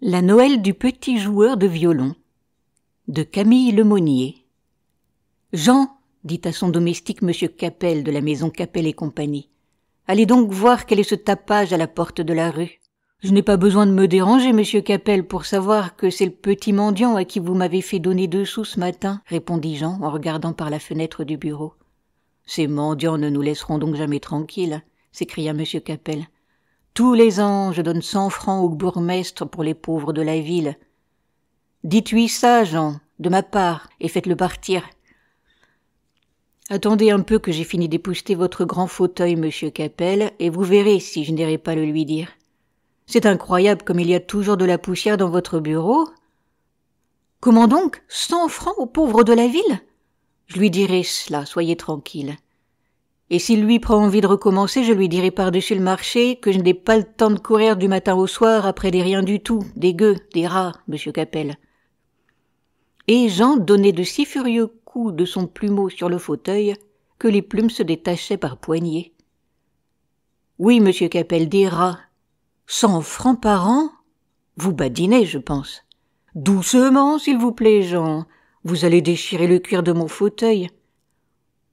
La Noël du petit joueur de violon de Camille Lemonnier. Jean, dit à son domestique monsieur Capel de la maison Capel et compagnie, allez donc voir quel est ce tapage à la porte de la rue. Je n'ai pas besoin de me déranger, monsieur Capel, pour savoir que c'est le petit mendiant à qui vous m'avez fait donner 2 sous ce matin, répondit Jean en regardant par la fenêtre du bureau. Ces mendiants ne nous laisseront donc jamais tranquilles, s'écria monsieur Capel. Tous les ans, je donne 100 francs au bourgmestre pour les pauvres de la ville. Dites-lui ça, Jean, de ma part, et faites-le partir. Attendez un peu que j'ai fini d'épousseter votre grand fauteuil, monsieur Capel, et vous verrez si je n'irai pas le lui dire. C'est incroyable comme il y a toujours de la poussière dans votre bureau. Comment donc 100 francs aux pauvres de la ville? Je lui dirai cela, soyez tranquille. Et s'il lui prend envie de recommencer, je lui dirai par-dessus le marché que je n'ai pas le temps de courir du matin au soir après des rien du tout, des gueux, des rats, monsieur Capel. Et Jean donnait de si furieux coups de son plumeau sur le fauteuil que les plumes se détachaient par poignées. Oui, monsieur Capel, des rats. 100 francs par an? Vous badinez, je pense. Doucement, s'il vous plaît, Jean. Vous allez déchirer le cuir de mon fauteuil.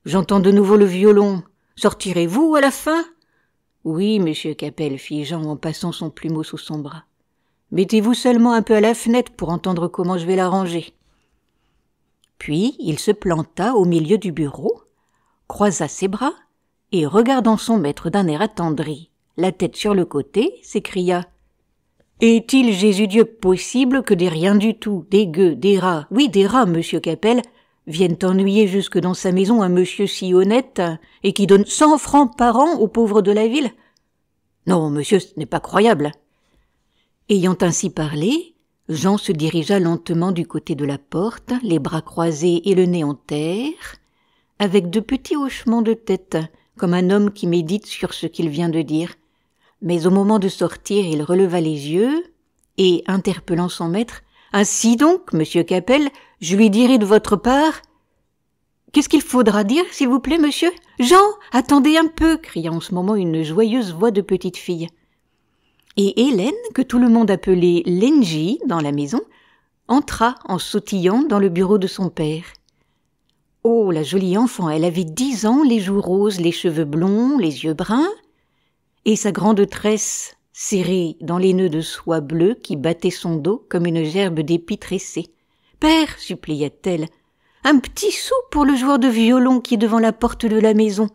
J'entends de nouveau le violon. Sortirez-vous à la fin? Oui, monsieur Capel, fit Jean en passant son plumeau sous son bras. Mettez-vous seulement un peu à la fenêtre pour entendre comment je vais l'arranger. Puis il se planta au milieu du bureau, croisa ses bras, et regardant son maître d'un air attendri, la tête sur le côté, s'écria « Est-il, Jésus-Dieu, possible que des rien du tout, des gueux, des rats, oui, des rats, monsieur Capel, viennent ennuyer jusque dans sa maison un monsieur si honnête et qui donne 100 francs par an aux pauvres de la ville? Non, monsieur, ce n'est pas croyable. » Ayant ainsi parlé, Jean se dirigea lentement du côté de la porte, les bras croisés et le nez en terre, avec de petits hochements de tête, comme un homme qui médite sur ce qu'il vient de dire. Mais au moment de sortir, il releva les yeux et, interpellant son maître, « Ainsi donc, monsieur Capel, je lui dirai de votre part… » « Qu'est-ce qu'il faudra dire, s'il vous plaît, monsieur? Jean, attendez un peu !» cria en ce moment une joyeuse voix de petite fille. Et Hélène, que tout le monde appelait Lenji dans la maison, entra en sautillant dans le bureau de son père. Oh, la jolie enfant, elle avait 10 ans, les joues roses, les cheveux blonds, les yeux bruns, et sa grande tresse serrée dans les nœuds de soie bleue qui battaient son dos comme une gerbe d'épis tressés. « Père, supplia-t-elle, un petit sou pour le joueur de violon qui est devant la porte de la maison.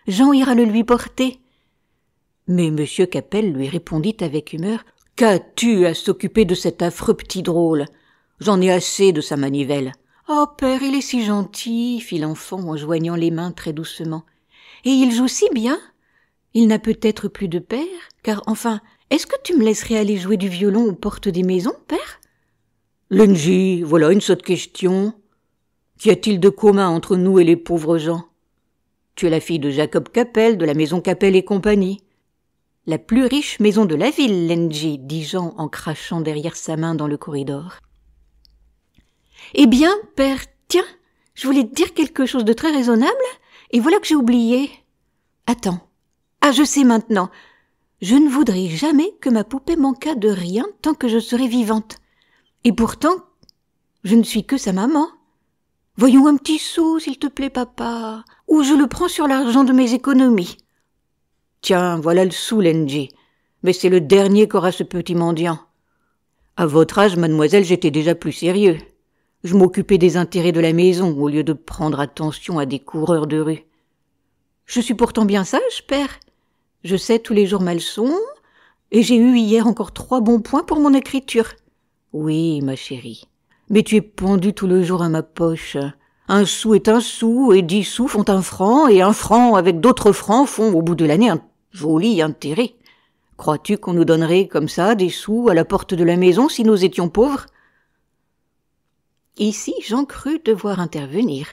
Jean ira le lui porter. » Mais monsieur Capel lui répondit avec humeur « Qu'as-tu à s'occuper de cet affreux petit drôle? J'en ai assez de sa manivelle. »« Oh, père, il est si gentil, » fit l'enfant en joignant les mains très doucement. « Et il joue si bien. Il n'a peut-être plus de père, car enfin, est-ce que tu me laisserais aller jouer du violon aux portes des maisons, père? »« Lenji, voilà une sotte question. Qu'y a-t-il de commun entre nous et les pauvres gens? Tu es la fille de Jacob Capel, de la maison Capel et compagnie. »« La plus riche maison de la ville, Lenji, » dit Jean en crachant derrière sa main dans le corridor. « Eh bien, père, tiens, je voulais te dire quelque chose de très raisonnable, et voilà que j'ai oublié. Attends. Ah, je sais maintenant. Je ne voudrais jamais que ma poupée manquât de rien tant que je serai vivante. Et pourtant, je ne suis que sa maman. Voyons un petit sou, s'il te plaît, papa, ou je le prends sur l'argent de mes économies. » Tiens, voilà le sou, Lenji, mais c'est le dernier qu'aura ce petit mendiant. À votre âge, mademoiselle, j'étais déjà plus sérieux. Je m'occupais des intérêts de la maison au lieu de prendre attention à des coureurs de rue. Je suis pourtant bien sage, père. Je sais tous les jours ma leçon, et j'ai eu hier encore 3 bons points pour mon écriture. Oui, ma chérie, mais tu es pendue tout le jour à ma poche. 1 sou est 1 sou, et 10 sous font 1 franc, et 1 franc avec d'autres francs font au bout de l'année un joli intérêt. Crois-tu qu'on nous donnerait comme ça des sous à la porte de la maison si nous étions pauvres? Ici, Jean crut devoir intervenir,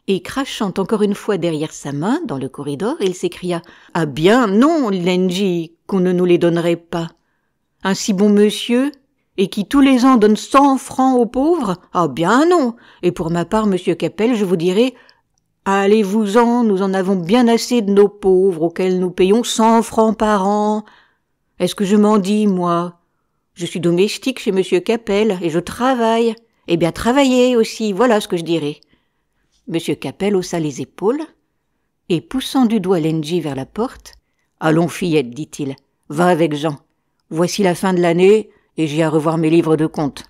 et crachant encore une fois derrière sa main dans le corridor, il s'écria « Ah bien, non, Lenji, qu'on ne nous les donnerait pas. Un si bon monsieur, et qui tous les ans donne 100 francs aux pauvres? Ah bien non, et pour ma part, monsieur Capel, je vous dirai « Allez-vous-en, nous en avons bien assez de nos pauvres, auxquels nous payons 100 francs par an. Est-ce que je m'en dis, moi? Je suis domestique chez Monsieur Capel et je travaille. Eh bien, travaillez aussi, voilà ce que je dirais. Monsieur Capel haussa les épaules et, poussant du doigt Lenji vers la porte, « Allons, fillette, dit-il, va avec Jean. Voici la fin de l'année et j'ai à revoir mes livres de comptes. »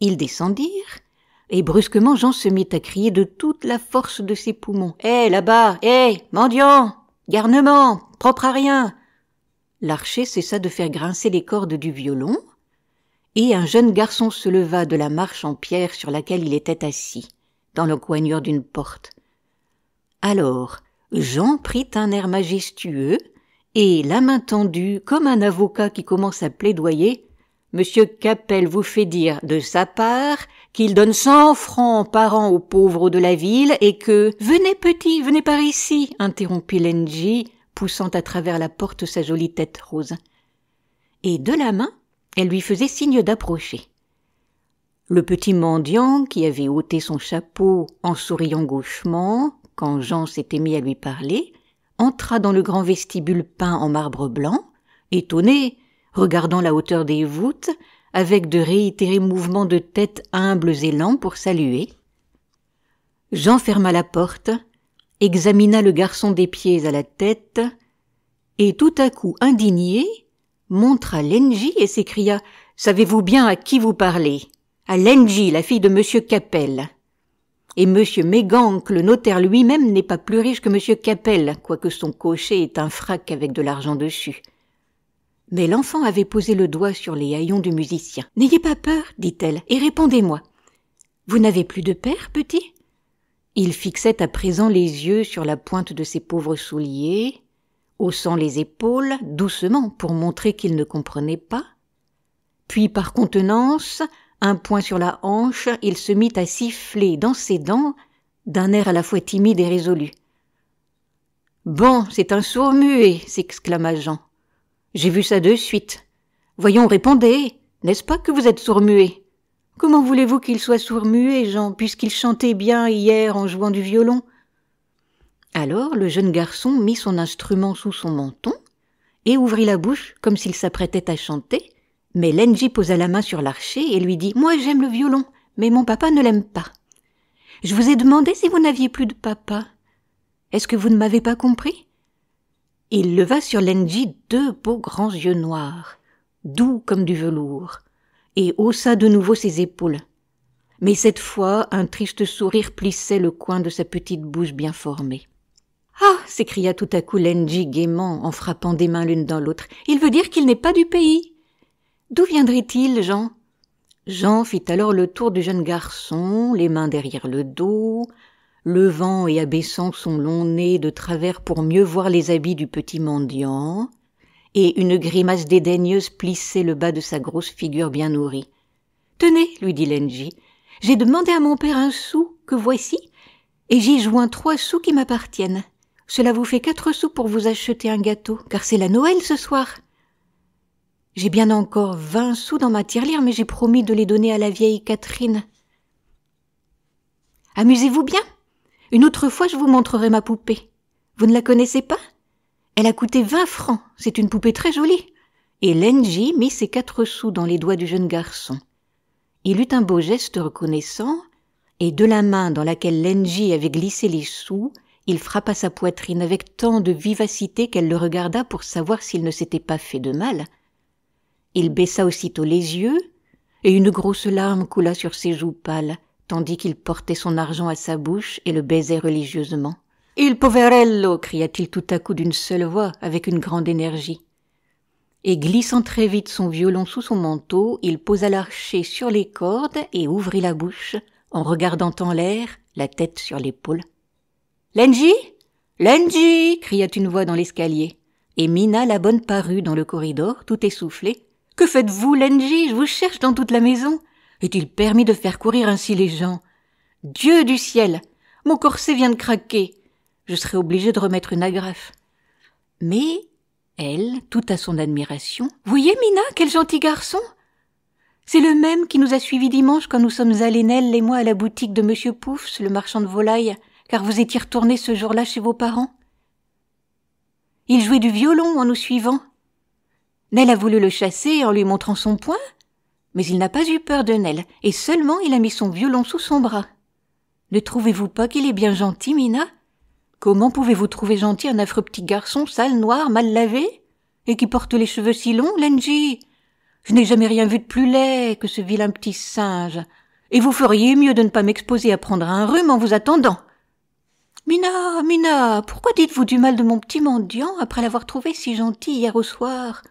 Ils descendirent et brusquement Jean se mit à crier de toute la force de ses poumons. « Hé, là-bas, hé, mendiant, garnement, propre à rien !» L'archer cessa de faire grincer les cordes du violon, et un jeune garçon se leva de la marche en pierre sur laquelle il était assis, dans l'encoignure d'une porte. Alors, Jean prit un air majestueux, et, la main tendue, comme un avocat qui commence à plaidoyer, « Monsieur Capel vous fait dire, de sa part, qu'il donne 100 francs par an aux pauvres de la ville, et que... »« Venez, petit, venez par ici !» interrompit Lenji, poussant à travers la porte sa jolie tête rose. Et de la main, elle lui faisait signe d'approcher. Le petit mendiant, qui avait ôté son chapeau en souriant gauchement, quand Jean s'était mis à lui parler, entra dans le grand vestibule peint en marbre blanc, étonné, regardant la hauteur des voûtes, avec de réitérés mouvements de tête humbles et lents pour saluer. Jean ferma la porte, examina le garçon des pieds à la tête, et tout à coup, indigné, montra Lenji et s'écria « Savez-vous bien à qui vous parlez ? À Lenji, la fille de Monsieur Capel. Et Monsieur Méganck, le notaire lui-même, n'est pas plus riche que Monsieur Capel, quoique son cocher ait un frac avec de l'argent dessus. » Mais l'enfant avait posé le doigt sur les haillons du musicien. « N'ayez pas peur, dit-elle, et répondez-moi. Vous n'avez plus de père, petit ?» Il fixait à présent les yeux sur la pointe de ses pauvres souliers, haussant les épaules doucement pour montrer qu'il ne comprenait pas. Puis, par contenance, un poing sur la hanche, il se mit à siffler dans ses dents d'un air à la fois timide et résolu. « Bon, c'est un sourd-muet !» s'exclama Jean. « J'ai vu ça de suite. Voyons, répondez, n'est-ce pas que vous êtes sourd-muet ? Comment voulez-vous qu'il soit sourd-muet, Jean, puisqu'il chantait bien hier en jouant du violon ?» Alors le jeune garçon mit son instrument sous son menton et ouvrit la bouche comme s'il s'apprêtait à chanter, mais Lenji posa la main sur l'archer et lui dit « Moi j'aime le violon, mais mon papa ne l'aime pas. Je vous ai demandé si vous n'aviez plus de papa. Est-ce que vous ne m'avez pas compris ?» Il leva sur Lenji 2 beaux grands yeux noirs, doux comme du velours, et haussa de nouveau ses épaules. Mais cette fois, un triste sourire plissait le coin de sa petite bouche bien formée. « Ah !» s'écria tout à coup Lenji gaiement en frappant des mains l'une dans l'autre. « Il veut dire qu'il n'est pas du pays. D'où viendrait-il, Jean ?» Jean fit alors le tour du jeune garçon, les mains derrière le dos, levant et abaissant son long nez de travers pour mieux voir les habits du petit mendiant, et une grimace dédaigneuse plissait le bas de sa grosse figure bien nourrie. « Tenez, lui dit Lenji, j'ai demandé à mon père un sou, que voici, et j'y joins 3 sous qui m'appartiennent. Cela vous fait 4 sous pour vous acheter un gâteau, car c'est la Noël ce soir. J'ai bien encore 20 sous dans ma tirelire, mais j'ai promis de les donner à la vieille Catherine. Amusez-vous bien. Une autre fois, je vous montrerai ma poupée. Vous ne la connaissez pas ? Elle a coûté 20 francs, c'est une poupée très jolie. » Et Lenji mit ses 4 sous dans les doigts du jeune garçon. Il eut un beau geste reconnaissant, et de la main dans laquelle Lenji avait glissé les sous, il frappa sa poitrine avec tant de vivacité qu'elle le regarda pour savoir s'il ne s'était pas fait de mal. Il baissa aussitôt les yeux, et une grosse larme coula sur ses joues pâles, tandis qu'il portait son argent à sa bouche et le baisait religieusement. « Il poverello » cria-t-il tout à coup d'une seule voix, avec une grande énergie. Et glissant très vite son violon sous son manteau, il posa l'archet sur les cordes et ouvrit la bouche, en regardant en l'air, la tête sur l'épaule. « Lenji ! Lenji !» cria une voix dans l'escalier, et Mina la bonne parut dans le corridor, tout essoufflée. « Que faites-vous, Lenji ? Je vous cherche dans toute la maison. Est-il permis de faire courir ainsi les gens ? Dieu du ciel ! Mon corset vient de craquer. Je serai obligée de remettre une agrafe. » Mais elle, tout à son admiration, « Voyez, Mina, quel gentil garçon ! C'est le même qui nous a suivis dimanche quand nous sommes allés, Nell et moi, à la boutique de Monsieur Poufs, le marchand de volailles, car vous étiez retournés ce jour-là chez vos parents. Il jouait du violon en nous suivant. Nell a voulu le chasser en lui montrant son poing, mais il n'a pas eu peur de Nell, et seulement il a mis son violon sous son bras. Ne trouvez-vous pas qu'il est bien gentil, Mina? Comment pouvez-vous trouver gentil un affreux petit garçon, sale, noir, mal lavé, et qui porte les cheveux si longs, Lenji? Je n'ai jamais rien vu de plus laid que ce vilain petit singe, et vous feriez mieux de ne pas m'exposer à prendre un rhume en vous attendant. Mina, Mina, pourquoi dites-vous du mal de mon petit mendiant après l'avoir trouvé si gentil hier au soir?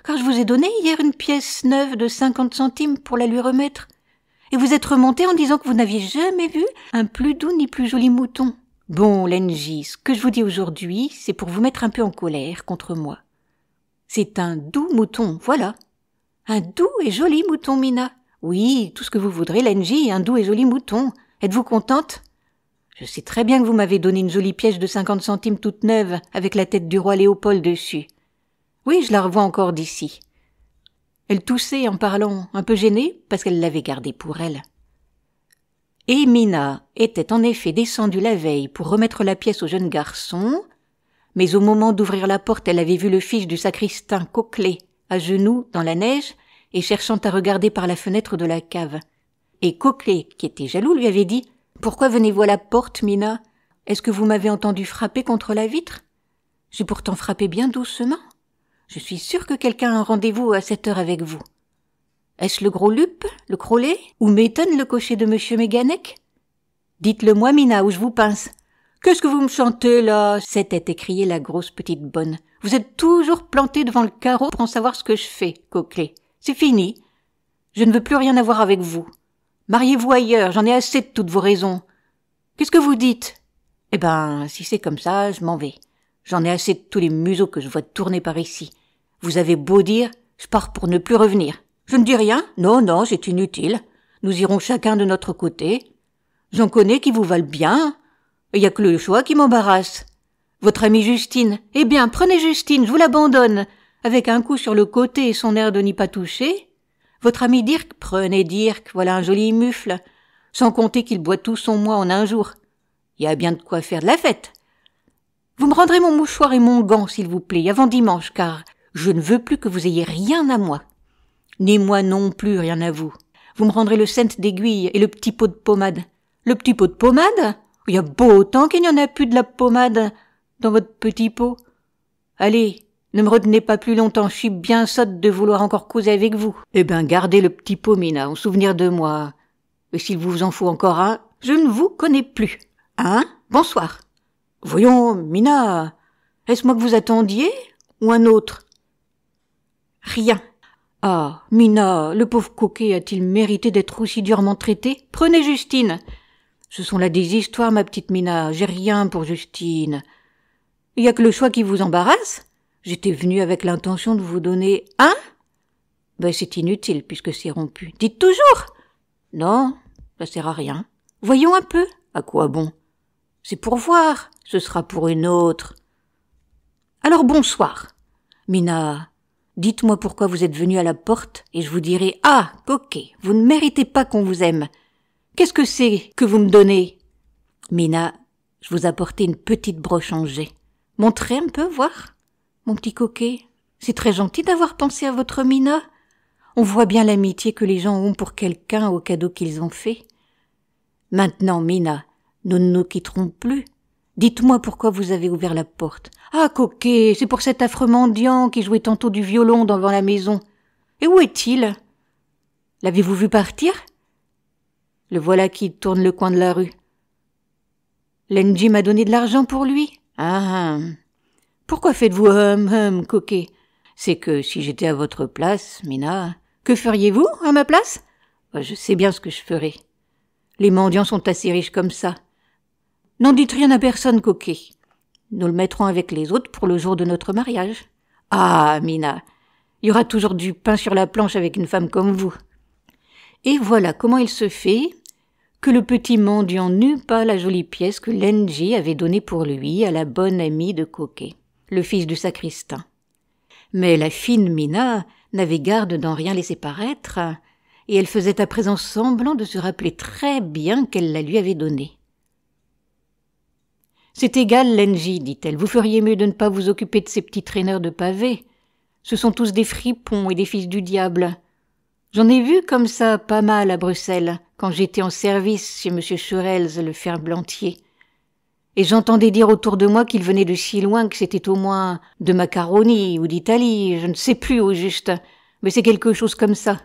Car je vous ai donné hier une pièce neuve de 50 centimes pour la lui remettre. Et vous êtes remonté en disant que vous n'aviez jamais vu un plus doux ni plus joli mouton. Bon, Lenji, ce que je vous dis aujourd'hui, c'est pour vous mettre un peu en colère contre moi. C'est un doux mouton, voilà. Un doux et joli mouton, Mina. Oui, tout ce que vous voudrez, Lenji, un doux et joli mouton. Êtes-vous contente? Je sais très bien que vous m'avez donné une jolie pièce de 50 centimes toute neuve, avec la tête du roi Léopold dessus. Oui, je la revois encore d'ici. Elle toussait en parlant, un peu gênée, parce qu'elle l'avait gardée pour elle. Et Mina était en effet descendue la veille pour remettre la pièce au jeune garçon, mais au moment d'ouvrir la porte, elle avait vu le fils du sacristain Coquelet, à genoux, dans la neige, et cherchant à regarder par la fenêtre de la cave. Et Coquelet, qui était jaloux, lui avait dit « Pourquoi venez-vous à la porte, Mina? Est-ce que vous m'avez entendu frapper contre la vitre? J'ai pourtant frappé bien doucement. Je suis sûre que quelqu'un a un rendez-vous à cette heure avec vous. Est-ce le gros Lup, le Crollet, ou m'étonne le cocher de monsieur Méganec? Dites-le-moi, Mina, ou je vous pince. Qu'est-ce que vous me chantez, là? S'était écriée la grosse petite bonne. Vous êtes toujours plantée devant le carreau pour en savoir ce que je fais, Coquelet. C'est fini. Je ne veux plus rien avoir avec vous. Mariez-vous ailleurs, j'en ai assez de toutes vos raisons. Qu'est-ce que vous dites? Eh ben, si c'est comme ça, je m'en vais. J'en ai assez de tous les museaux que je vois tourner par ici. Vous avez beau dire, je pars pour ne plus revenir. Je ne dis rien. Non, non, c'est inutile. Nous irons chacun de notre côté. J'en connais qui vous valent bien. Il y a que le choix qui m'embarrasse. Votre amie Justine. Eh bien, prenez Justine, je vous l'abandonne. Avec un coup sur le côté et son air de n'y pas toucher. Votre ami Dirk, prenez Dirk, voilà un joli mufle. Sans compter qu'il boit tout son mois en un jour. Il y a bien de quoi faire de la fête. Vous me rendrez mon mouchoir et mon gant, s'il vous plaît, avant dimanche, car je ne veux plus que vous ayez rien à moi. Ni moi non plus, rien à vous. Vous me rendrez le cent d'aiguille et le petit pot de pommade. Le petit pot de pommade? Il y a beau autant qu'il n'y en a plus de la pommade dans votre petit pot. Allez, ne me retenez pas plus longtemps, je suis bien sotte de vouloir encore causer avec vous. Eh ben, gardez le petit pot, Mina, en souvenir de moi. Et s'il vous en faut encore un, je ne vous connais plus. Hein? Bonsoir. Voyons, Mina, est-ce moi que vous attendiez, ou un autre? Rien. Ah, Mina, le pauvre coquet a-t-il mérité d'être aussi durement traité? Prenez Justine. Ce sont là des histoires, ma petite Mina, j'ai rien pour Justine. Il y a que le choix qui vous embarrasse? J'étais venue avec l'intention de vous donner un? Ben, c'est inutile, puisque c'est rompu. Dites toujours? Non, ça sert à rien. Voyons un peu. À quoi bon? C'est pour voir, ce sera pour une autre. Alors bonsoir. Mina, dites-moi pourquoi vous êtes venue à la porte, et je vous dirai « Ah, coquet, vous ne méritez pas qu'on vous aime. Qu'est-ce que c'est que vous me donnez ?» Mina, je vous apportais une petite broche en jet. Montrez un peu, voir. Mon petit coquet, c'est très gentil d'avoir pensé à votre Mina. On voit bien l'amitié que les gens ont pour quelqu'un au cadeau qu'ils ont fait. Maintenant, Mina, nous ne nous quitterons plus. Dites-moi pourquoi vous avez ouvert la porte. Ah, coquet, c'est pour cet affreux mendiant qui jouait tantôt du violon devant la maison. Et où est-il? L'avez-vous vu partir? Le voilà qui tourne le coin de la rue. Lenji m'a donné de l'argent pour lui. Ah, pourquoi faites-vous coquet? C'est que si j'étais à votre place, Mina, que feriez-vous à ma place? Je sais bien ce que je ferais. Les mendiants sont assez riches comme ça. N'en dites rien à personne, coquet. Nous le mettrons avec les autres pour le jour de notre mariage. Ah, Mina, il y aura toujours du pain sur la planche avec une femme comme vous. Et voilà comment il se fait que le petit mendiant n'eut pas la jolie pièce que Lenji avait donnée pour lui à la bonne amie de Coquet, le fils du sacristain. Mais la fine Mina n'avait garde d'en rien laisser paraître, et elle faisait à présent semblant de se rappeler très bien qu'elle la lui avait donnée. « C'est égal, Lenji, dit-elle, vous feriez mieux de ne pas vous occuper de ces petits traîneurs de pavés. Ce sont tous des fripons et des fils du diable. J'en ai vu comme ça pas mal à Bruxelles, quand j'étais en service chez M. Chorels, le ferblantier. Et j'entendais dire autour de moi qu'il venait de si loin que c'était au moins de Macaroni ou d'Italie, je ne sais plus au juste, mais c'est quelque chose comme ça.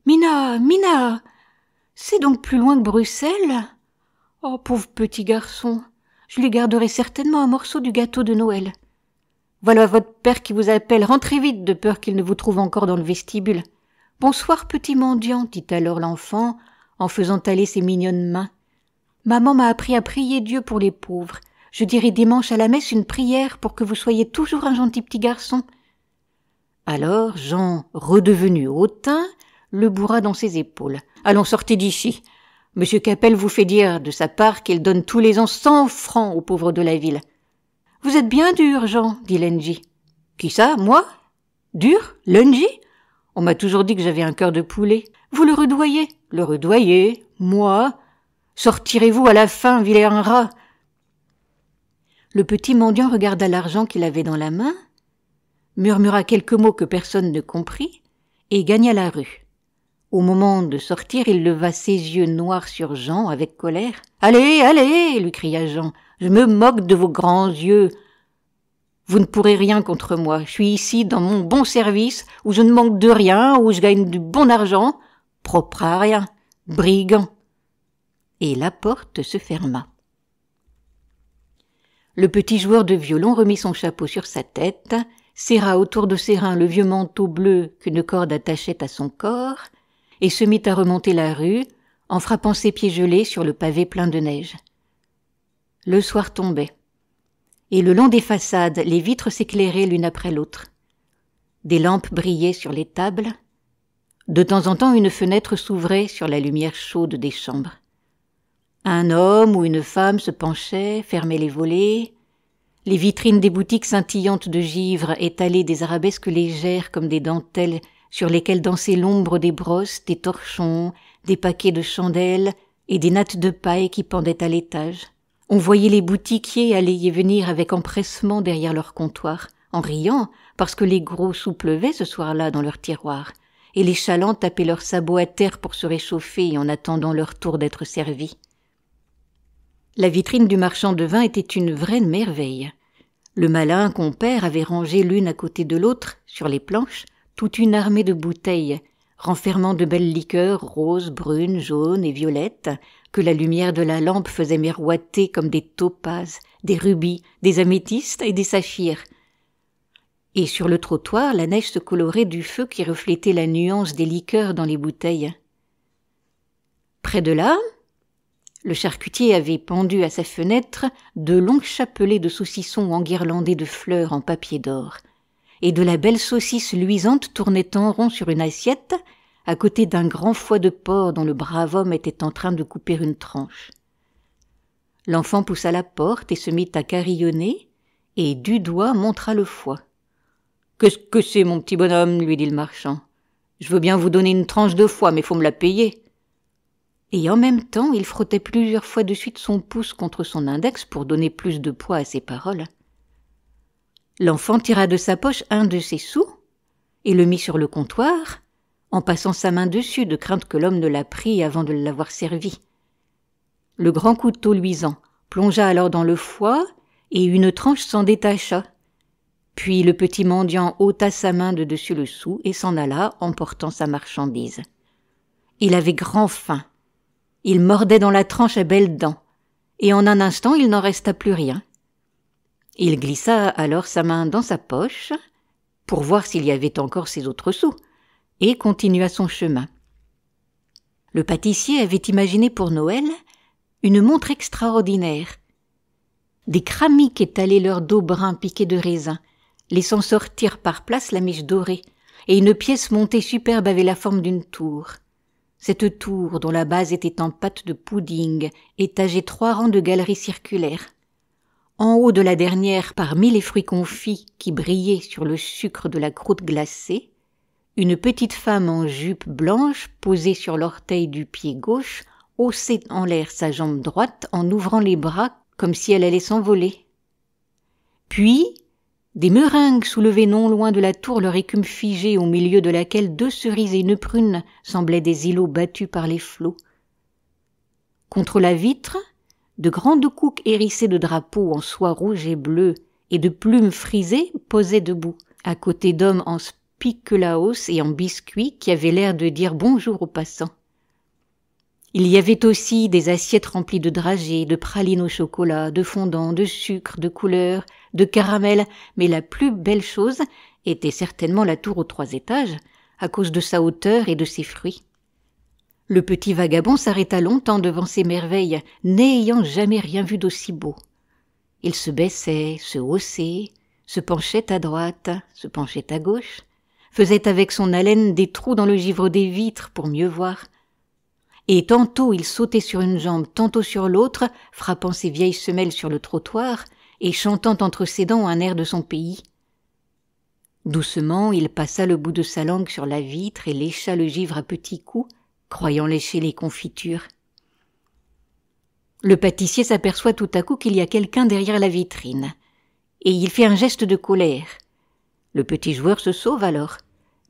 Mina, c'est donc plus loin que Bruxelles? Oh, pauvre petit garçon, je lui garderai certainement un morceau du gâteau de Noël. Voilà votre père qui vous appelle, rentrez vite de peur qu'il ne vous trouve encore dans le vestibule. Bonsoir, petit mendiant, dit alors l'enfant, en faisant aller ses mignonnes mains. Maman m'a appris à prier Dieu pour les pauvres. Je dirai dimanche à la messe une prière pour que vous soyez toujours un gentil petit garçon. Alors Jean, redevenu hautain, le bourra dans ses épaules. Allons, sortez d'ici. Monsieur Capel vous fait dire de sa part qu'il donne tous les ans 100 francs aux pauvres de la ville. Vous êtes bien dur, Jean, dit Lenji. Qui ça, moi? Dur? Lenji? On m'a toujours dit que j'avais un cœur de poulet. Vous le redoyez? Le redoyer? Moi? Sortirez-vous à la fin, vilain rat? Le petit mendiant regarda l'argent qu'il avait dans la main, murmura quelques mots que personne ne comprit, et gagna la rue. Au moment de sortir, il leva ses yeux noirs sur Jean avec colère. « Allez, allez !» lui cria Jean. « Je me moque de vos grands yeux. Vous ne pourrez rien contre moi. Je suis ici dans mon bon service, où je ne manque de rien, où je gagne du bon argent. Propre à rien. Brigand. » Et la porte se ferma. Le petit joueur de violon remit son chapeau sur sa tête, serra autour de ses reins le vieux manteau bleu qu'une corde attachait à son corps, et se mit à remonter la rue, en frappant ses pieds gelés sur le pavé plein de neige. Le soir tombait, et le long des façades, les vitres s'éclairaient l'une après l'autre. Des lampes brillaient sur les tables. De temps en temps, une fenêtre s'ouvrait sur la lumière chaude des chambres. Un homme ou une femme se penchait, fermait les volets. Les vitrines des boutiques scintillantes de givre étalaient des arabesques légères comme des dentelles sur lesquelles dansait l'ombre des brosses, des torchons, des paquets de chandelles et des nattes de paille qui pendaient à l'étage. On voyait les boutiquiers aller et venir avec empressement derrière leur comptoir, en riant parce que les gros sous pleuvaient ce soir-là dans leurs tiroirs, et les chalands tapaient leurs sabots à terre pour se réchauffer en attendant leur tour d'être servis. La vitrine du marchand de vin était une vraie merveille. Le malin compère avait rangé l'une à côté de l'autre, sur les planches, toute une armée de bouteilles, renfermant de belles liqueurs roses, brunes, jaunes et violettes, que la lumière de la lampe faisait miroiter comme des topazes, des rubis, des améthystes et des saphirs. Et sur le trottoir, la neige se colorait du feu qui reflétait la nuance des liqueurs dans les bouteilles. Près de là, le charcutier avait pendu à sa fenêtre de longs chapelets de saucissons enguirlandés de fleurs en papier d'or, et de la belle saucisse luisante tournait en rond sur une assiette, à côté d'un grand foie de porc dont le brave homme était en train de couper une tranche. L'enfant poussa la porte et se mit à carillonner, et du doigt montra le foie. « Qu'est-ce que c'est, mon petit bonhomme ?» lui dit le marchand. « Je veux bien vous donner une tranche de foie, mais faut me la payer. » Et en même temps, il frottait plusieurs fois de suite son pouce contre son index pour donner plus de poids à ses paroles. L'enfant tira de sa poche un de ses sous et le mit sur le comptoir, en passant sa main dessus de crainte que l'homme ne la prît avant de l'avoir servi. Le grand couteau luisant plongea alors dans le foie et une tranche s'en détacha. Puis le petit mendiant ôta sa main de dessus le sou et s'en alla, emportant sa marchandise. Il avait grand faim. Il mordait dans la tranche à belles dents, et en un instant il n'en resta plus rien. Il glissa alors sa main dans sa poche, pour voir s'il y avait encore ses autres sous, et continua son chemin. Le pâtissier avait imaginé pour Noël une montre extraordinaire. Des cramiques étalaient leur dos brun piqué de raisin, laissant sortir par place la miche dorée, et une pièce montée superbe avait la forme d'une tour. Cette tour, dont la base était en pâte de pudding, étageait 3 rangs de galeries circulaires. En haut de la dernière, parmi les fruits confits qui brillaient sur le sucre de la croûte glacée, une petite femme en jupe blanche, posée sur l'orteil du pied gauche, haussait en l'air sa jambe droite en ouvrant les bras comme si elle allait s'envoler. Puis, Des meringues soulevaient non loin de la tour leur écume figée au milieu de laquelle 2 cerises et une prune semblaient des îlots battus par les flots. Contre la vitre, de grandes couques hérissées de drapeaux en soie rouge et bleue et de plumes frisées posaient debout, à côté d'hommes en spiculaos et en biscuits qui avaient l'air de dire bonjour aux passants. Il y avait aussi des assiettes remplies de dragées, de pralines au chocolat, de fondant, de sucre, de couleurs, de caramel, mais la plus belle chose était certainement la tour aux 3 étages, à cause de sa hauteur et de ses fruits. Le petit vagabond s'arrêta longtemps devant ces merveilles, n'ayant jamais rien vu d'aussi beau. Il se baissait, se haussait, se penchait à droite, se penchait à gauche, faisait avec son haleine des trous dans le givre des vitres pour mieux voir. Et tantôt il sautait sur une jambe, tantôt sur l'autre, frappant ses vieilles semelles sur le trottoir et chantant entre ses dents un air de son pays. Doucement, il passa le bout de sa langue sur la vitre et lécha le givre à petits coups, croyant lécher les confitures. Le pâtissier s'aperçoit tout à coup qu'il y a quelqu'un derrière la vitrine, et il fait un geste de colère. Le petit joueur se sauve alors.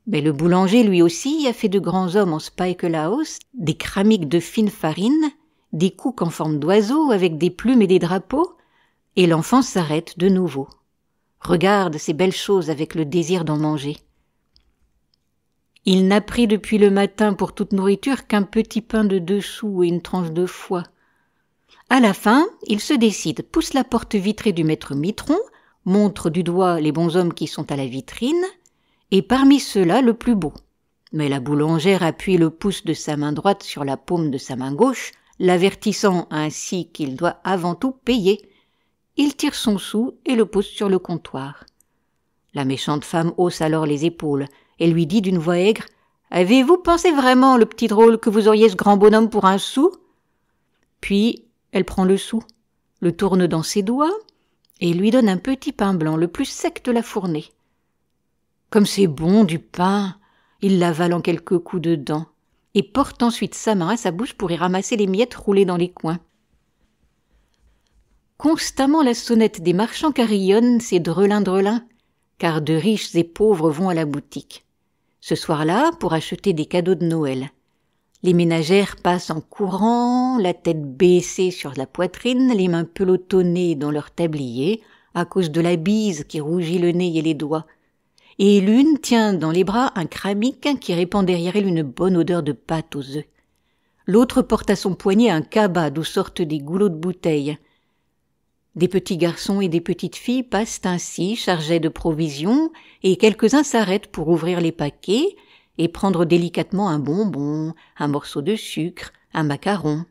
Mais le boulanger, lui aussi, a fait de grands hommes en spikelaos, des cramiques de fine farine, des coucs en forme d'oiseaux avec des plumes et des drapeaux, et l'enfant s'arrête de nouveau. Regarde ces belles choses avec le désir d'en manger. Il n'a pris depuis le matin pour toute nourriture qu'un petit pain de 2 sous et une tranche de foie. À la fin, il se décide, pousse la porte vitrée du maître Mitron, montre du doigt les bonshommes qui sont à la vitrine, et parmi ceux-là le plus beau. Mais la boulangère appuie le pouce de sa main droite sur la paume de sa main gauche, l'avertissant ainsi qu'il doit avant tout payer. Il tire son sou et le pose sur le comptoir. La méchante femme hausse alors les épaules et lui dit d'une voix aigre « Avez-vous pensé vraiment, le petit drôle, que vous auriez ce grand bonhomme pour un sou ?» Puis elle prend le sou, le tourne dans ses doigts et lui donne un petit pain blanc, le plus sec de la fournée. Comme c'est bon du pain, il l'avale en quelques coups de dents et porte ensuite sa main à sa bouche pour y ramasser les miettes roulées dans les coins. Constamment la sonnette des marchands carillonne, c'est drelin, car de riches et pauvres vont à la boutique. Ce soir-là, pour acheter des cadeaux de Noël. Les ménagères passent en courant, la tête baissée sur la poitrine, les mains pelotonnées dans leur tablier, à cause de la bise qui rougit le nez et les doigts. Et l'une tient dans les bras un cramique qui répand derrière elle une bonne odeur de pâte aux œufs. L'autre porte à son poignet un cabas d'où sortent des goulots de bouteilles. Des petits garçons et des petites filles passent ainsi, chargés de provisions, et quelques-uns s'arrêtent pour ouvrir les paquets et prendre délicatement un bonbon, un morceau de sucre, un macaron.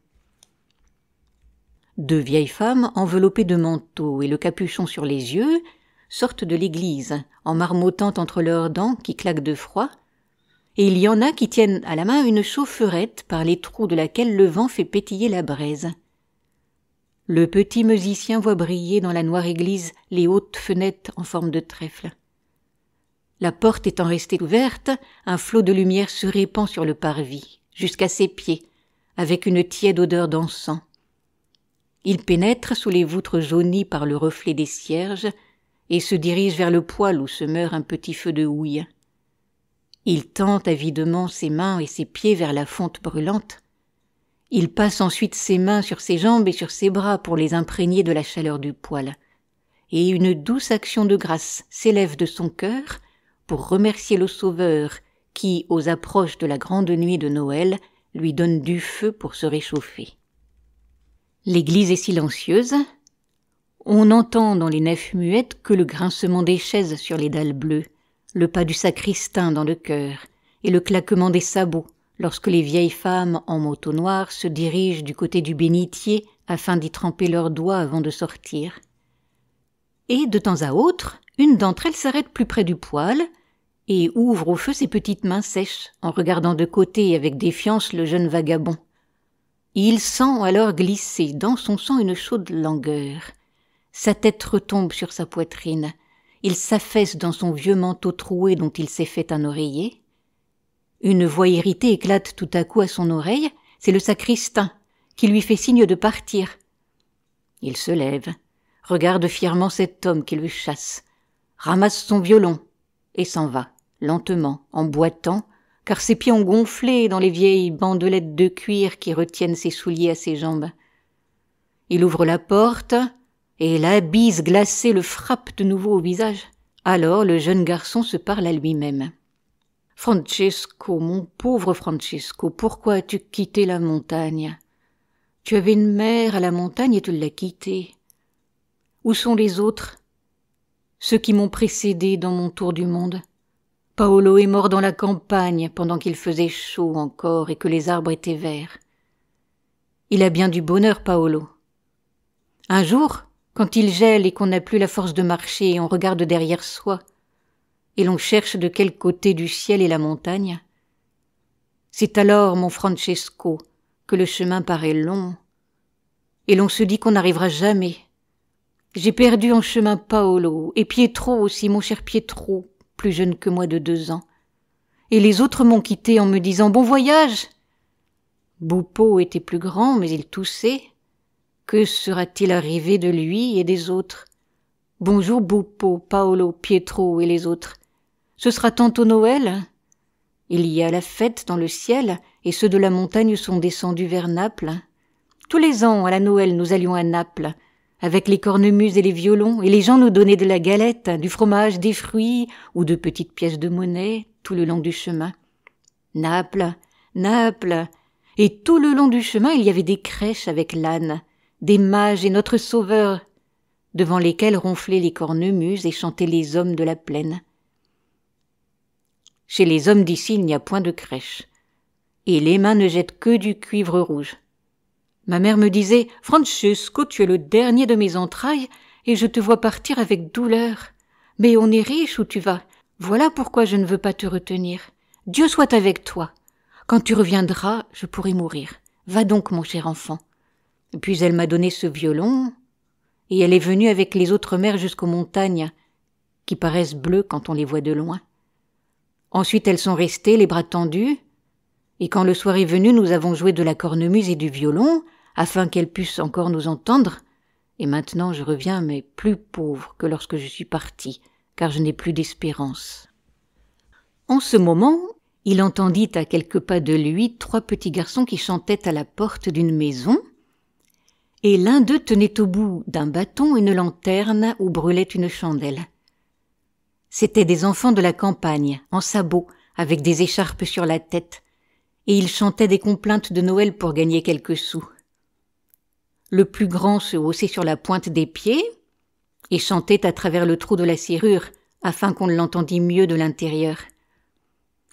2 vieilles femmes, enveloppées de manteaux et le capuchon sur les yeux, sortent de l'église, en marmottant entre leurs dents qui claquent de froid, et il y en a qui tiennent à la main une chaufferette par les trous de laquelle le vent fait pétiller la braise. Le petit musicien voit briller dans la noire église les hautes fenêtres en forme de trèfle. La porte étant restée ouverte, un flot de lumière se répand sur le parvis, jusqu'à ses pieds, avec une tiède odeur d'encens. Il pénètre sous les voûtes jaunies par le reflet des cierges et se dirige vers le poêle où se meurt un petit feu de houille. Il tend avidement ses mains et ses pieds vers la fonte brûlante. Il passe ensuite ses mains sur ses jambes et sur ses bras pour les imprégner de la chaleur du poêle. Et une douce action de grâce s'élève de son cœur pour remercier le Sauveur qui, aux approches de la grande nuit de Noël, lui donne du feu pour se réchauffer. L'église est silencieuse. On n'entend dans les nefs muettes que le grincement des chaises sur les dalles bleues, le pas du sacristain dans le chœur et le claquement des sabots lorsque les vieilles femmes en manteau noir se dirigent du côté du bénitier afin d'y tremper leurs doigts avant de sortir. Et de temps à autre, une d'entre elles s'arrête plus près du poêle et ouvre au feu ses petites mains sèches en regardant de côté avec défiance le jeune vagabond. Il sent alors glisser dans son sang une chaude langueur. Sa tête retombe sur sa poitrine. Il s'affaisse dans son vieux manteau troué dont il s'est fait un oreiller. Une voix irritée éclate tout à coup à son oreille. C'est le sacristain qui lui fait signe de partir. Il se lève, regarde fièrement cet homme qui le chasse, ramasse son violon et s'en va, lentement, en boitant, car ses pieds ont gonflé dans les vieilles bandelettes de cuir qui retiennent ses souliers à ses jambes. Il ouvre la porte, et la bise glacée le frappe de nouveau au visage. Alors le jeune garçon se parle à lui-même. « Francesco, mon pauvre Francesco, pourquoi as-tu quitté la montagne ? Tu avais une mère à la montagne et tu l'as quittée. Où sont les autres ? Ceux qui m'ont précédé dans mon tour du monde. Paolo est mort dans la campagne pendant qu'il faisait chaud encore et que les arbres étaient verts. Il a bien du bonheur, Paolo. Un jour, quand il gèle et qu'on n'a plus la force de marcher, on regarde derrière soi, et l'on cherche de quel côté du ciel est la montagne. C'est alors, mon Francesco, que le chemin paraît long, et l'on se dit qu'on n'arrivera jamais. J'ai perdu en chemin Paolo, et Pietro aussi, mon cher Pietro, plus jeune que moi de 2 ans. Et les autres m'ont quitté en me disant « Bon voyage !» Boupo était plus grand, mais il toussait. Que sera-t-il arrivé de lui et des autres ? Bonjour Boupo, Paolo, Pietro et les autres. Ce sera tantôt Noël. Il y a la fête dans le ciel, et ceux de la montagne sont descendus vers Naples. Tous les ans, à la Noël, nous allions à Naples, avec les cornemuses et les violons, et les gens nous donnaient de la galette, du fromage, des fruits, ou de petites pièces de monnaie, tout le long du chemin. Naples, Naples. Et tout le long du chemin, il y avait des crèches avec l'âne, des mages et notre sauveur, devant lesquels ronflaient les cornemuses et chantaient les hommes de la plaine. Chez les hommes d'ici, il n'y a point de crèche, et les mains ne jettent que du cuivre rouge. Ma mère me disait « Francesco, tu es le dernier de mes entrailles, et je te vois partir avec douleur. Mais on est riche où tu vas, voilà pourquoi je ne veux pas te retenir. Dieu soit avec toi. Quand tu reviendras, je pourrai mourir. Va donc, mon cher enfant. » Puis elle m'a donné ce violon, et elle est venue avec les autres mères jusqu'aux montagnes, qui paraissent bleues quand on les voit de loin. Ensuite elles sont restées, les bras tendus, et quand le soir est venu, nous avons joué de la cornemuse et du violon, afin qu'elles puissent encore nous entendre, et maintenant je reviens, mais plus pauvre que lorsque je suis partie, car je n'ai plus d'espérance. En ce moment, il entendit à quelques pas de lui 3 petits garçons qui chantaient à la porte d'une maison, et l'un d'eux tenait au bout d'un bâton une lanterne où brûlait une chandelle. C'étaient des enfants de la campagne, en sabots, avec des écharpes sur la tête, et ils chantaient des complaintes de Noël pour gagner quelques sous. Le plus grand se haussait sur la pointe des pieds et chantait à travers le trou de la serrure, afin qu'on l'entendît mieux de l'intérieur.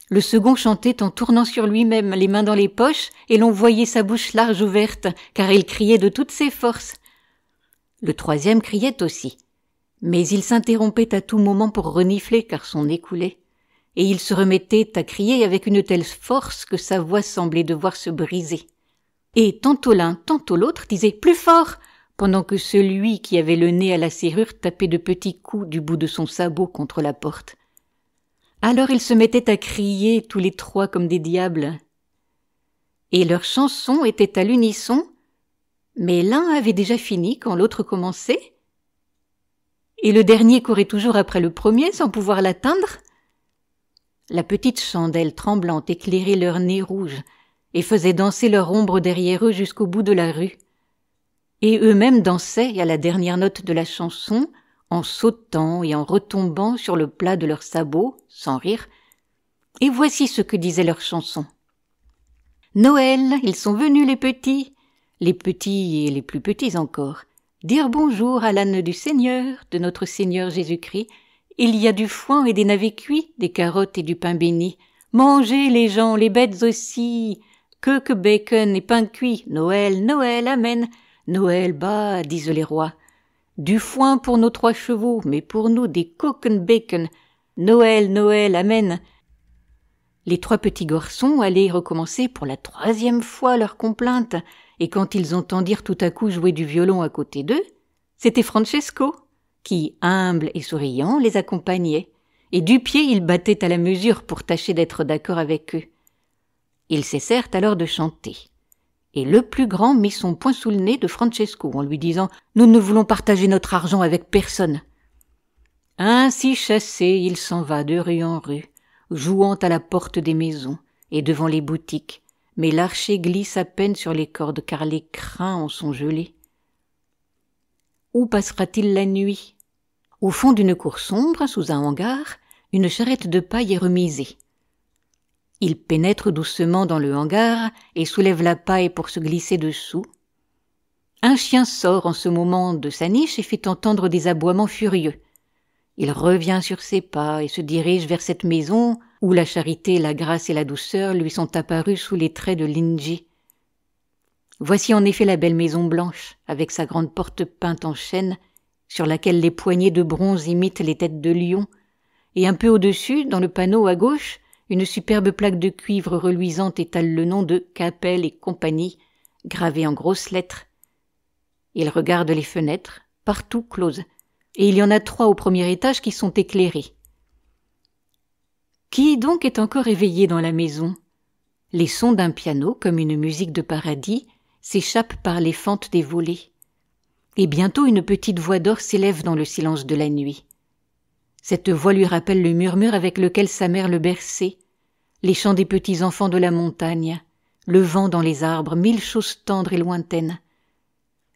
Le second chantait en tournant sur lui-même, les mains dans les poches, et l'on voyait sa bouche large ouverte, car il criait de toutes ses forces. Le troisième criait aussi, mais il s'interrompait à tout moment pour renifler, car son nez coulait, et il se remettait à crier avec une telle force que sa voix semblait devoir se briser. Et tantôt l'un, tantôt l'autre disait « Plus fort !» pendant que celui qui avait le nez à la serrure tapait de petits coups du bout de son sabot contre la porte. Alors ils se mettaient à crier tous les 3 comme des diables. Et leur chanson était à l'unisson, mais l'un avait déjà fini quand l'autre commençait, et le dernier courait toujours après le premier sans pouvoir l'atteindre. La petite chandelle tremblante éclairait leur nez rouge et faisait danser leur ombre derrière eux jusqu'au bout de la rue. Et eux-mêmes dansaient à la dernière note de la chanson, en sautant et en retombant sur le plat de leurs sabots, sans rire. Et voici ce que disait leur chanson. « Noël, ils sont venus les petits et les plus petits encore, dire bonjour à l'âne du Seigneur, de notre Seigneur Jésus-Christ. Il y a du foin et des navets cuits, des carottes et du pain béni. Mangez les gens, les bêtes aussi, que bacon et pain cuit. Noël, Noël, amen. Noël, bah, disent les rois. Du foin pour nos 3 chevaux, mais pour nous des coquen bacon. Noël, Noël, amen. » Les 3 petits garçons allaient recommencer pour la 3e fois leur complainte, et quand ils entendirent tout à coup jouer du violon à côté d'eux, c'était Francesco, qui, humble et souriant, les accompagnait, et du pied il battait à la mesure pour tâcher d'être d'accord avec eux. Ils cessèrent alors de chanter. Et le plus grand mit son poing sous le nez de Francesco en lui disant « Nous ne voulons partager notre argent avec personne. » Ainsi chassé, il s'en va de rue en rue, jouant à la porte des maisons et devant les boutiques, mais l'archer glisse à peine sur les cordes car les crins en sont gelés. Où passera-t-il la nuit? Au fond d'une cour sombre, sous un hangar, une charrette de paille est remisée. Il pénètre doucement dans le hangar et soulève la paille pour se glisser dessous. Un chien sort en ce moment de sa niche et fait entendre des aboiements furieux. Il revient sur ses pas et se dirige vers cette maison où la charité, la grâce et la douceur lui sont apparues sous les traits de Linji. Voici en effet la belle maison blanche, avec sa grande porte peinte en chêne, sur laquelle les poignées de bronze imitent les têtes de lion, et un peu au-dessus, dans le panneau à gauche, une superbe plaque de cuivre reluisante étale le nom de Capel et compagnie, gravé en grosses lettres. Il regarde les fenêtres, partout closes, et il y en a 3 au premier étage qui sont éclairées. Qui donc est encore éveillé dans la maison? Les sons d'un piano, comme une musique de paradis, s'échappent par les fentes des volets. Et bientôt une petite voix d'or s'élève dans le silence de la nuit. Cette voix lui rappelle le murmure avec lequel sa mère le berçait, les chants des petits enfants de la montagne, le vent dans les arbres, 1000 choses tendres et lointaines.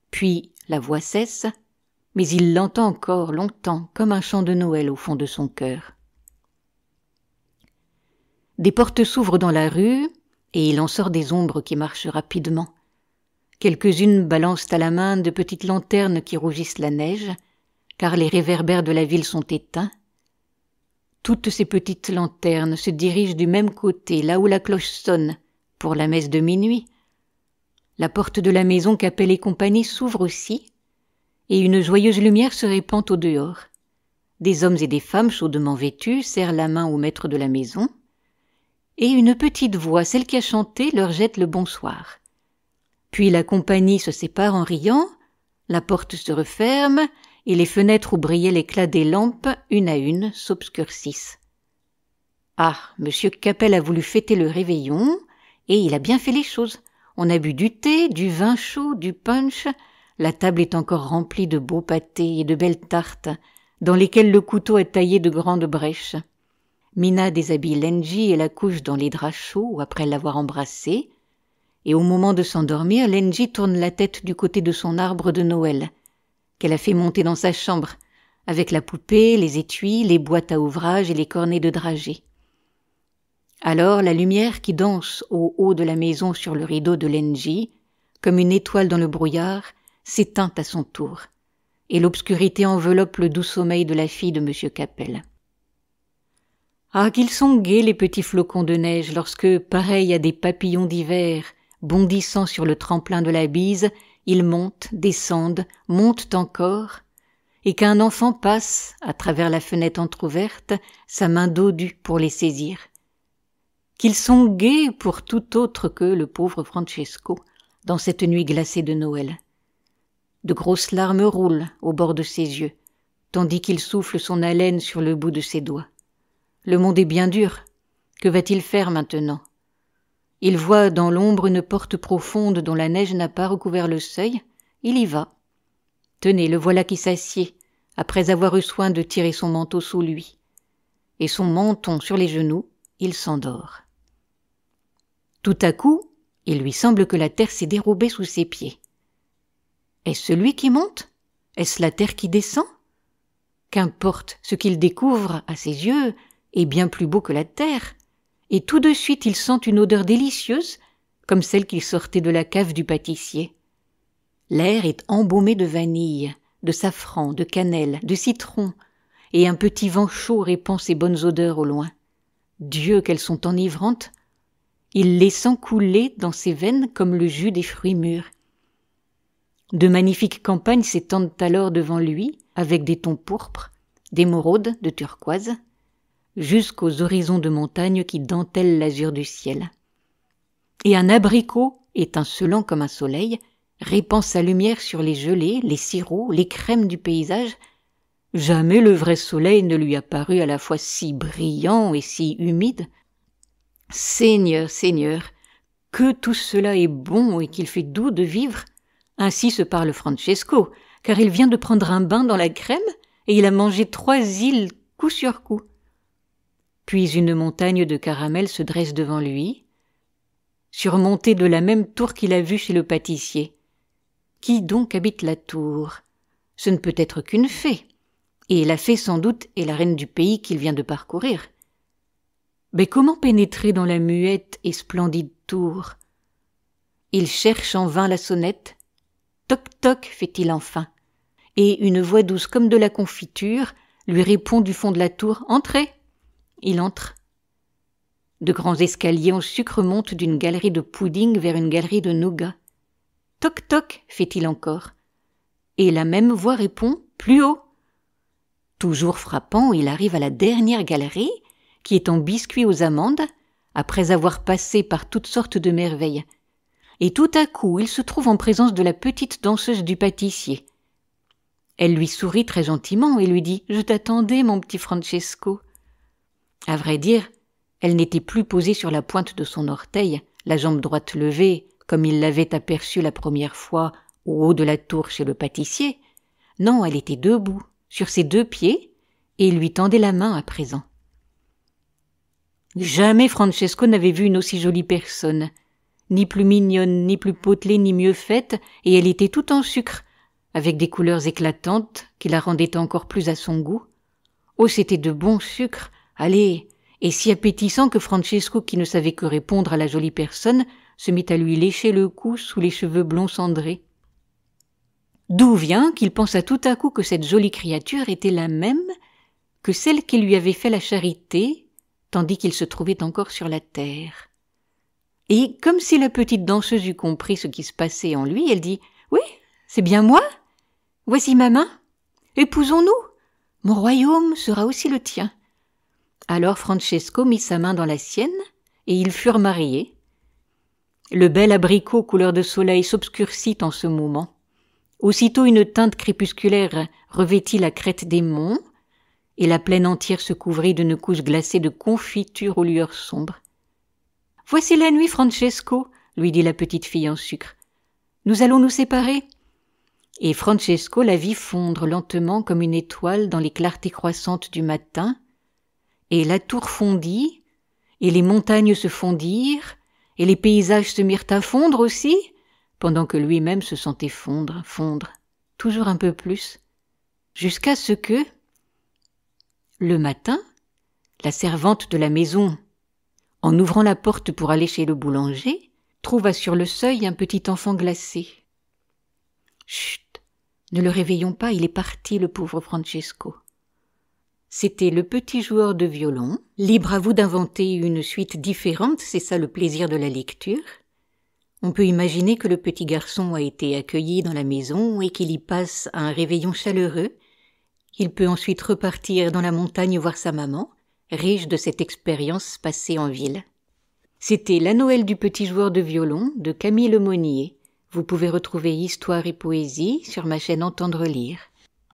Puis la voix cesse, mais il l'entend encore longtemps comme un chant de Noël au fond de son cœur. Des portes s'ouvrent dans la rue, et il en sort des ombres qui marchent rapidement. Quelques-unes balancent à la main de petites lanternes qui rougissent la neige, car les réverbères de la ville sont éteints. Toutes ces petites lanternes se dirigent du même côté, là où la cloche sonne, pour la messe de minuit. La porte de la maison Capel et compagnie s'ouvre aussi, et une joyeuse lumière se répand au dehors. Des hommes et des femmes chaudement vêtus serrent la main au maître de la maison, et une petite voix, celle qui a chanté, leur jette le bonsoir. Puis la compagnie se sépare en riant, la porte se referme, et les fenêtres où brillait l'éclat des lampes, une à une, s'obscurcissent. Ah, monsieur Capel a voulu fêter le réveillon, et il a bien fait les choses. On a bu du thé, du vin chaud, du punch. La table est encore remplie de beaux pâtés et de belles tartes, dans lesquelles le couteau a taillé de grandes brèches. Mina déshabille Lenji et la couche dans les draps chauds après l'avoir embrassée, et au moment de s'endormir, Lenji tourne la tête du côté de son arbre de Noël, qu'elle a fait monter dans sa chambre, avec la poupée, les étuis, les boîtes à ouvrage et les cornets de dragées. Alors la lumière qui danse au haut de la maison sur le rideau de Lenji, comme une étoile dans le brouillard, s'éteint à son tour, et l'obscurité enveloppe le doux sommeil de la fille de M. Capel. Ah, qu'ils sont gais les petits flocons de neige lorsque, pareils à des papillons d'hiver, bondissant sur le tremplin de la bise, ils montent, descendent, montent encore, et qu'un enfant passe, à travers la fenêtre entr'ouverte, sa main dodue pour les saisir. Qu'ils sont gais pour tout autre que le pauvre Francesco, dans cette nuit glacée de Noël. De grosses larmes roulent au bord de ses yeux, tandis qu'il souffle son haleine sur le bout de ses doigts. Le monde est bien dur. Que va-t-il faire maintenant? Il voit dans l'ombre une porte profonde dont la neige n'a pas recouvert le seuil. Il y va. Tenez, le voilà qui s'assied, après avoir eu soin de tirer son manteau sous lui. Et son menton sur les genoux, il s'endort. Tout à coup, il lui semble que la terre s'est dérobée sous ses pieds. Est-ce lui qui monte? Est-ce la terre qui descend? Qu'importe, ce qu'il découvre, à ses yeux, est bien plus beau que la terre. Et tout de suite il sent une odeur délicieuse, comme celle qu'il sortait de la cave du pâtissier. L'air est embaumé de vanille, de safran, de cannelle, de citron, et un petit vent chaud répand ses bonnes odeurs au loin. Dieu, qu'elles sont enivrantes! Il les sent couler dans ses veines comme le jus des fruits mûrs. De magnifiques campagnes s'étendent alors devant lui, avec des tons pourpres, d'émeraude, de turquoise, jusqu'aux horizons de montagnes qui dentellent l'azur du ciel. Et un abricot, étincelant comme un soleil, répand sa lumière sur les gelées, les sirops, les crèmes du paysage. Jamais le vrai soleil ne lui a paru à la fois si brillant et si humide. Seigneur, Seigneur, que tout cela est bon et qu'il fait doux de vivre. Ainsi se parle Francesco, car il vient de prendre un bain dans la crème, et il a mangé 3 îles coup sur coup. Puis une montagne de caramel se dresse devant lui, surmontée de la même tour qu'il a vue chez le pâtissier. Qui donc habite la tour? Ce ne peut être qu'une fée, et la fée sans doute est la reine du pays qu'il vient de parcourir. Mais comment pénétrer dans la muette et splendide tour? Il cherche en vain la sonnette. Toc toc, fait-il enfin, et une voix douce comme de la confiture lui répond du fond de la tour. Entrez. Il entre. De grands escaliers en sucre montent d'une galerie de pudding vers une galerie de nougat. Toc toc, fait-il encore, et la même voix répond plus haut. Toujours frappant, il arrive à la dernière galerie, qui est en biscuits aux amandes, après avoir passé par toutes sortes de merveilles. Et tout à coup, il se trouve en présence de la petite danseuse du pâtissier. Elle lui sourit très gentiment et lui dit « Je t'attendais, mon petit Francesco ». À vrai dire, elle n'était plus posée sur la pointe de son orteil, la jambe droite levée, comme il l'avait aperçue la première fois au haut de la tour chez le pâtissier. Non, elle était debout, sur ses 2 pieds, et il lui tendait la main à présent. Jamais Francesco n'avait vu une aussi jolie personne, ni plus mignonne, ni plus potelée, ni mieux faite, et elle était toute en sucre, avec des couleurs éclatantes qui la rendaient encore plus à son goût. Oh, c'était de bon sucre, allez, et si appétissant que Francesco, qui ne savait que répondre à la jolie personne, se mit à lui lécher le cou sous les cheveux blonds cendrés. D'où vient qu'il pensa tout à coup que cette jolie créature était la même que celle qui lui avait fait la charité, tandis qu'il se trouvait encore sur la terre. Et comme si la petite danseuse eût compris ce qui se passait en lui, elle dit « Oui, c'est bien moi. Voici ma main. Épousons-nous. Mon royaume sera aussi le tien. » Alors Francesco mit sa main dans la sienne, et ils furent mariés. Le bel abricot couleur de soleil s'obscurcit en ce moment. Aussitôt une teinte crépusculaire revêtit la crête des monts, et la plaine entière se couvrit d'une couche glacée de confiture aux lueurs sombres. « Voici la nuit, Francesco, » lui dit la petite fille en sucre. « Nous allons nous séparer. » Et Francesco la vit fondre lentement comme une étoile dans les clartés croissantes du matin, et la tour fondit, et les montagnes se fondirent, et les paysages se mirent à fondre aussi, pendant que lui-même se sentait fondre, toujours un peu plus, jusqu'à ce que, le matin, la servante de la maison, en ouvrant la porte pour aller chez le boulanger, trouva sur le seuil un petit enfant glacé. « Chut, ne le réveillons pas, il est parti, le pauvre Francesco. » C'était le petit joueur de violon. Libre à vous d'inventer une suite différente, c'est ça le plaisir de la lecture. On peut imaginer que le petit garçon a été accueilli dans la maison et qu'il y passe un réveillon chaleureux. Il peut ensuite repartir dans la montagne voir sa maman, riche de cette expérience passée en ville. C'était La Noël du petit joueur de violon de Camille Lemonnier. Vous pouvez retrouver Histoire et poésie sur ma chaîne Entendre lire.